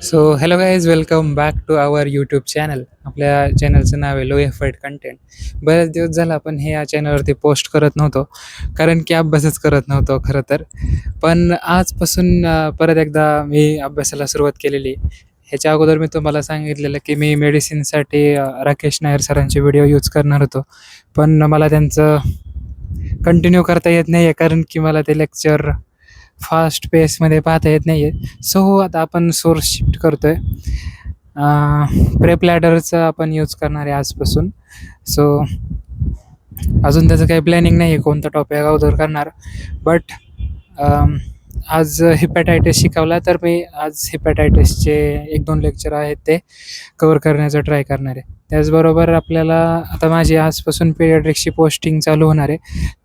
So hello guys, welcome back to our YouTube channel. आपल्या चॅनलचं नाव आहे लो एफर्ट कंटेंट. बरेच दिवस झाला आपण हे या चॅनलवरती पोस्ट करत नव्हतो, कारण की अभ्यासच करत नव्हतो खरं तर. पण आजपासून परत एकदा मी अभ्यासाला सुरुवात केलेली. ह्याच्या अगोदर मी तुम्हाला सांगितलेलं की मी मेडिसिनसाठी राकेश नायर सरांचे व्हिडिओ यूज करणार होतो, पण मला त्यांचं कंटिन्यू करता येत नाही आहे, कारण की मला ते लेक्चर फास्ट पेसमध्ये पाहता येत नाही आहे. सो आता आपण सोर्स शिफ्ट करतो आहे. प्रेप लॅडरचं आपण यूज करणार आहे आजपासून. सो अजून त्याचं काही प्लॅनिंग नाही आहे कोणता टॉपिक अगोदर करणार. बट आज हिपॅटायटिस शिकवला, तर मी आज हिपॅटायटिसचे 1-2 लेक्चर आहेत ते कवर करण्याचा ट्राय करणार आहे. त्याचबरोबर आपल्याला आता माझी आजपासून पेडियाट्रिक्सची पोस्टिंग चालू होणार आहे,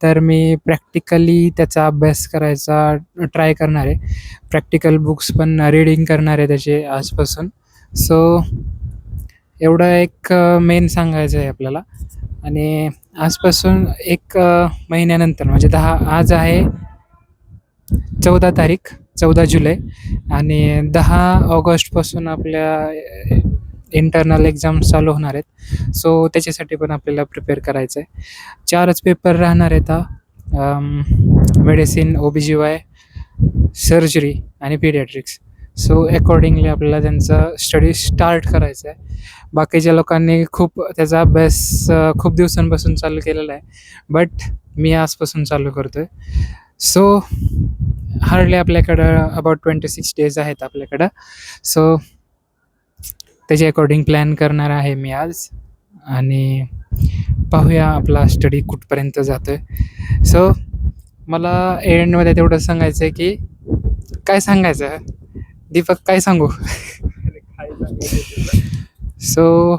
तर मी प्रॅक्टिकली त्याचा अभ्यास करायचा ट्राय करणार आहे. प्रॅक्टिकल बुक्स पण रीडिंग करणार आहे त्याचे आजपासून. सो एवढं एक मेन सांगायचं आहे आपल्याला. आणि आजपासून एक महिन्यानंतर म्हणजे आज आहे 14 तारीख, 14 जुलै, आणि 10 ऑगस्टपासून आपल्या इंटरनल एक्झाम्स चालू होणार आहेत. सो त्याच्यासाठी पण आपल्याला प्रिपेअर करायचं आहे. 4च पेपर राहणार आहेत. मेडिसिन, OBGY, सर्जरी आणि पीडियाट्रिक्स. सो अकॉर्डिंगली आपल्याला त्यांचा स्टडी स्टार्ट करायचा आहे. बाकीच्या लोकांनी खूप त्याचा अभ्यास खूप दिवसांपासून चालू केलेला आहे, बट मी आजपासून चालू करतो आहे. सो हार्डली आपल्याकडं अबाउट 26 डेज आहेत आपल्याकडं. सो त्याच्या अकॉर्डिंग प्लॅन करणार आहे मी आज, आणि पाहूया आपला स्टडी कुठपर्यंत जातो आहे. सो मला एंडमध्ये तेवढं सांगायचं आहे की काय सांगायचं दीपक, काय सांगू? So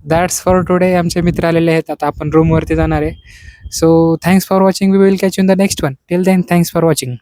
that's for today. आमचे मित्र आलेले आहेत, आता आपण रूमवरती जाणार आहे. So thanks for watching. We will catch you in the next one. Till then, thanks for watching.